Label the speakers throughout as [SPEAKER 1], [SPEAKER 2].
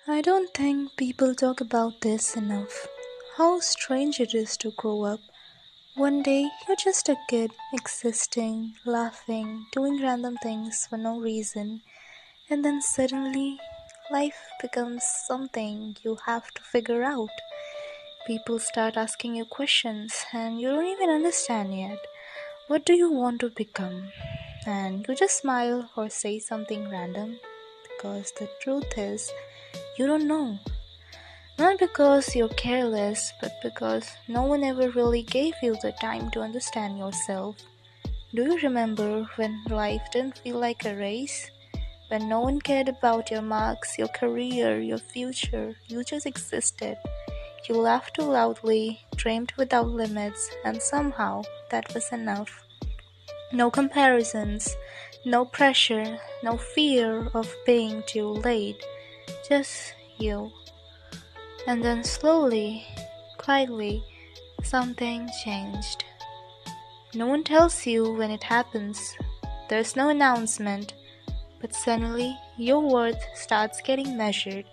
[SPEAKER 1] I don't think people talk about this enough. How strange it is to grow up. One day you're just a kid, existing, laughing, doing random things for no reason, and then suddenly life becomes something you have to figure out. People start asking you questions and you don't even understand yet. What do you want to become? And you just smile or say something random because the truth is, you don't know. Not because you're careless, but because no one ever really gave you the time to understand yourself. Do you remember when life didn't feel like a race? When no one cared about your marks, your career, your future, you just existed. You laughed too loudly, dreamed without limits, and somehow that was enough. No comparisons, no pressure, no fear of being too late. Just you. And then slowly, quietly, something changed. No one tells you when it happens. There's no announcement. But suddenly, your worth starts getting measured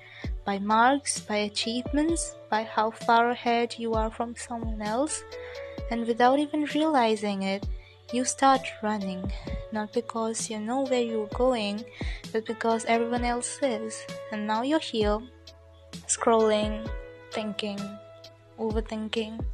[SPEAKER 1] by marks, by achievements, by how far ahead you are from someone else. And without even realizing it, you start running. Not because you know where you're going, but because everyone else is. And now you're here, scrolling, thinking, overthinking,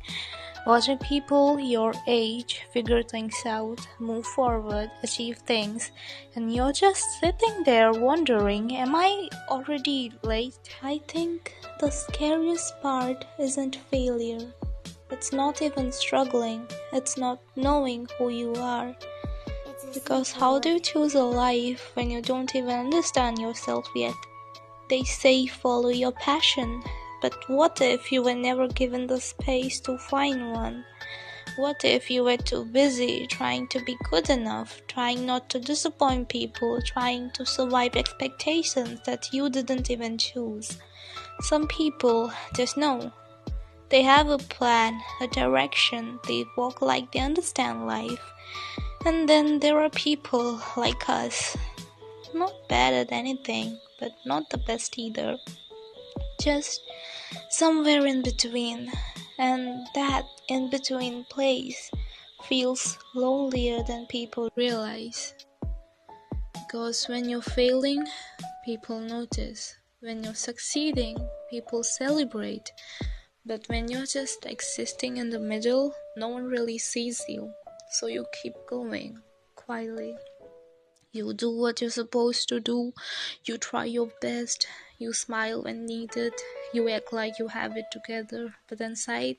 [SPEAKER 1] watching people your age figure things out, move forward, achieve things, and you're just sitting there wondering, am I already late? I think the scariest part isn't failure. It's not even struggling, it's not knowing who you are. Because how do you choose a life when you don't even understand yourself yet? They say follow your passion, but what if you were never given the space to find one? What if you were too busy trying to be good enough, trying not to disappoint people, trying to survive expectations that you didn't even choose? Some people just know. They have a plan, a direction, they walk like they understand life. And then there are people like us, not bad at anything, but not the best either. Just somewhere in between, and that in between place feels lonelier than people realize. Because when you're failing, people notice. When you're succeeding, people celebrate. But when you're just existing in the middle, no one really sees you. So you keep going quietly. You do what you're supposed to do, you try your best, you smile when needed, you act like you have it together, but inside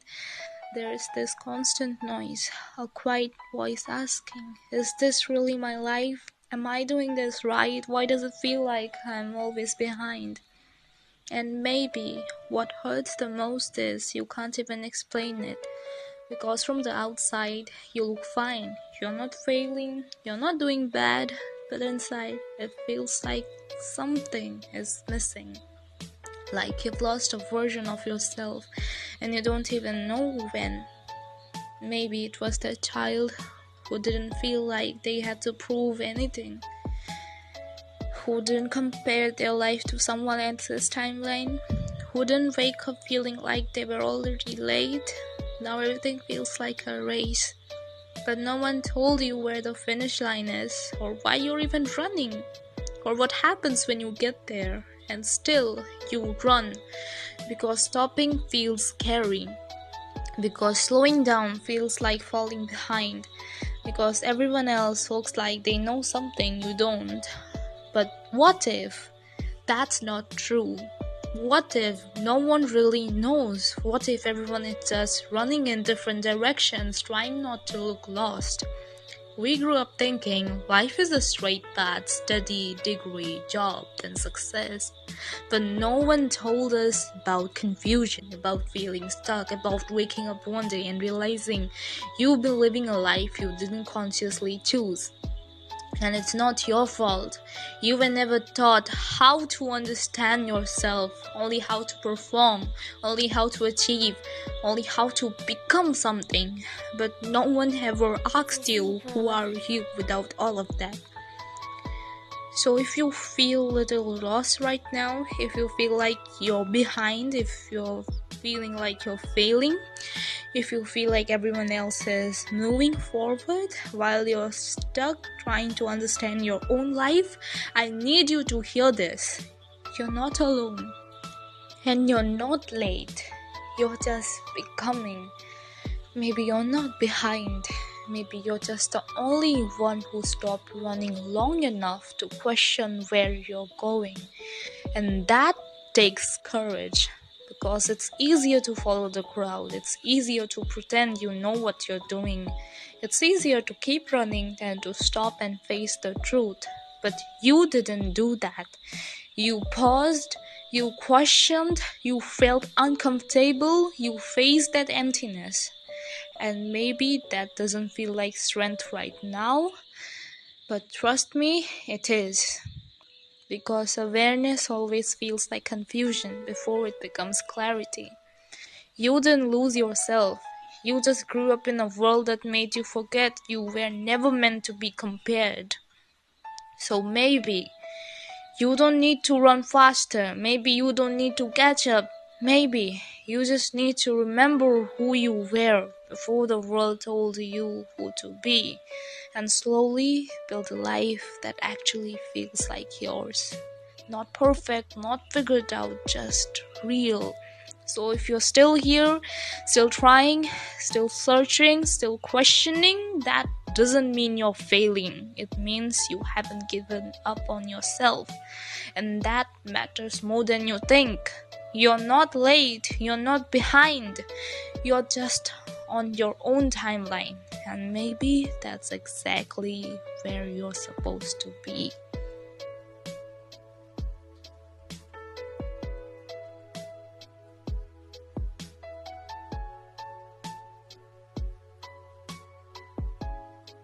[SPEAKER 1] there is this constant noise, a quiet voice asking, is this really my life? Am I doing this right? Why does it feel like I'm always behind? And maybe what hurts the most is you can't even explain it. Because from the outside, you look fine. You're not failing, you're not doing bad, but inside, it feels like something is missing. Like you've lost a version of yourself and you don't even know when. Maybe it was that child who didn't feel like they had to prove anything, who didn't compare their life to someone else's timeline, who didn't wake up feeling like they were already late. Now everything feels like a race, but no one told you where the finish line is, or why you're even running, or what happens when you get there, and still you run, because stopping feels scary, because slowing down feels like falling behind, because everyone else looks like they know something you don't. But what if that's not true? What if no one really knows? What if everyone is just running in different directions, trying not to look lost? We grew up thinking life is a straight path, study, degree, job, then success. But no one told us about confusion, about feeling stuck, about waking up one day and realizing you've been living a life you didn't consciously choose. And it's not your fault. You were never taught how to understand yourself, only how to perform, only how to achieve, only how to become something. But no one ever asked you, who are you without all of that? So if you feel a little lost right now, if you feel like you're behind, if you're feeling like you're failing, if you feel like everyone else is moving forward while you're stuck trying to understand your own life, I need you to hear this. You're not alone. And you're not late. You're just becoming. Maybe you're not behind. Maybe you're just the only one who stopped running long enough to question where you're going. And that takes courage, because it's easier to follow the crowd. It's easier to pretend you know what you're doing. It's easier to keep running than to stop and face the truth. But you didn't do that. You paused, you questioned, you felt uncomfortable, you faced that emptiness. And maybe that doesn't feel like strength right now, but trust me, it is. Because awareness always feels like confusion before it becomes clarity. You didn't lose yourself. You just grew up in a world that made you forget you were never meant to be compared. So maybe you don't need to run faster. Maybe you don't need to catch up. Maybe you just need to remember who you were before the world told you who to be, and slowly build a life that actually feels like yours. Not perfect, not figured out, just real. So if you're still here, still trying, still searching, still questioning, that doesn't mean you're failing. It means you haven't given up on yourself. And that matters more than you think. You're not late, you're not behind. You're just on your own timeline. And maybe that's exactly where you're supposed to be.